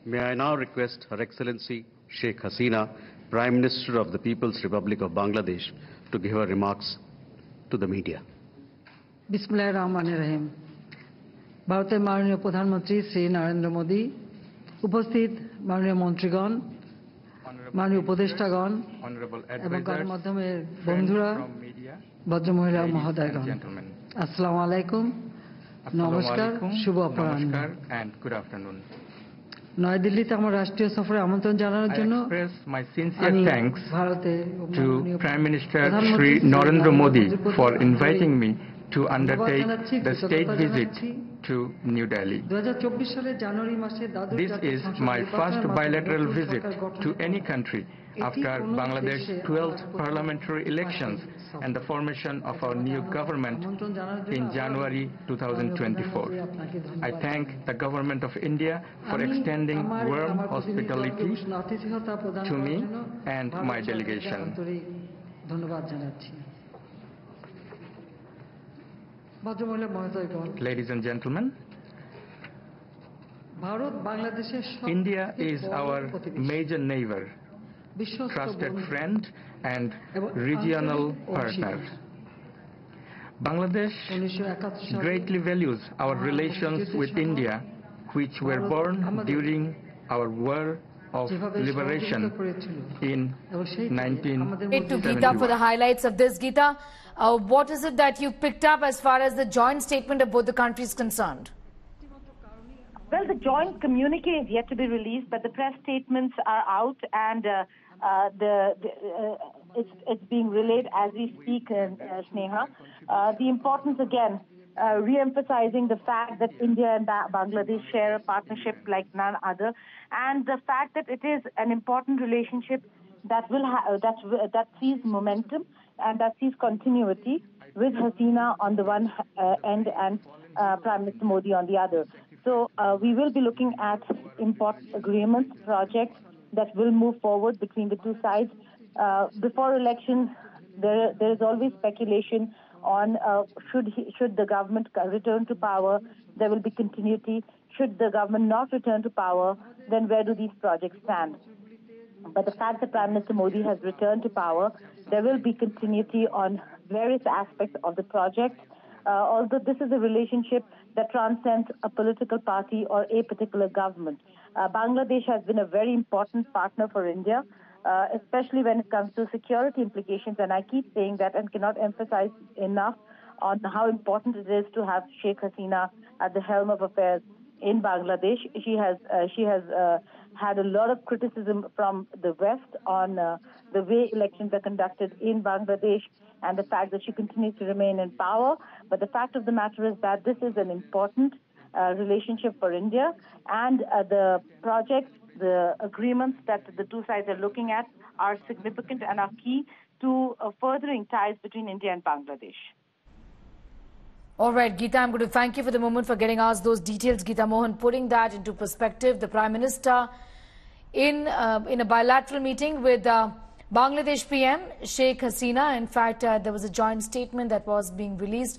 May I now request Her Excellency Sheikh Hasina, Prime Minister of the People's Republic of Bangladesh, to give her remarks to the media. বিসমিল্লাহির রহমানির রহিম। ভারতের মাননীয় প্রধানমন্ত্রী শ্রী নরেন্দ্র মোদী, উপস্থিত মাননীয় মন্ত্রীগণ, মাননীয় উপদেষ্টাগণ এবং গণমাধ্যমের বন্ধুরা, ভদ্রমহিলা ও মহোদয়গণ, আসসালামু আলাইকুম, নমস্কার, শুভ অপরাহ্ন। নয়াদিল্লিতে আমার রাষ্ট্রীয় সফরে আমন্ত্রণ জানানোর জন্য my sincere thanks to Prime Minister Shri Narendra Modi for inviting me to undertake the state visit to New Delhi. This is my first bilateral visit to any country after Bangladesh's 12th parliamentary elections and the formation of our new government in January 2024. I thank the Government of India for extending warm hospitality to me and my delegation. Ladies and gentlemen, India is our major neighbor, trusted friend and regional partner. Bangladesh greatly values our relations with India, which were born during our war of liberation in 1971. To Geeta for the highlights of this. Geeta, what is it that you picked up as far as the joint statement of both the countries concerned? Well, the joint communique is yet to be released, but the press statements are out, and it's being relayed as we speak, Sneha. The importance, again, re-emphasizing the fact that India and Bangladesh share a partnership like none other, and the fact that it is an important relationship that will that sees momentum and that sees continuity with Hasina on the one end and Prime Minister Modi on the other. So we will be looking at important agreements, projects that will move forward between the two sides. Before elections, there is always speculation on should the government return to power, there will be continuity. Should the government not return to power, then where do these projects stand? But the fact that Prime Minister Modi has returned to power, there will be continuity on various aspects of the project. Although this is a relationship that transcends a political party or a particular government. Bangladesh has been a very important partner for India, especially when it comes to security implications. And I keep saying that and cannot emphasize enough on how important it is to have Sheikh Hasina at the helm of affairs in Bangladesh. She has had a lot of criticism from the West on the way elections are conducted in Bangladesh and the fact that she continues to remain in power. But the fact of the matter is that this is an important relationship for India, and the projects, the agreements that the two sides are looking at are significant and are key to furthering ties between India and Bangladesh. All right, Geeta, I'm going to thank you for the moment for getting us those details. Geeta Mohan, putting that into perspective, the Prime Minister in a bilateral meeting with Bangladesh PM Sheikh Hasina. In fact, there was a joint statement that was being released.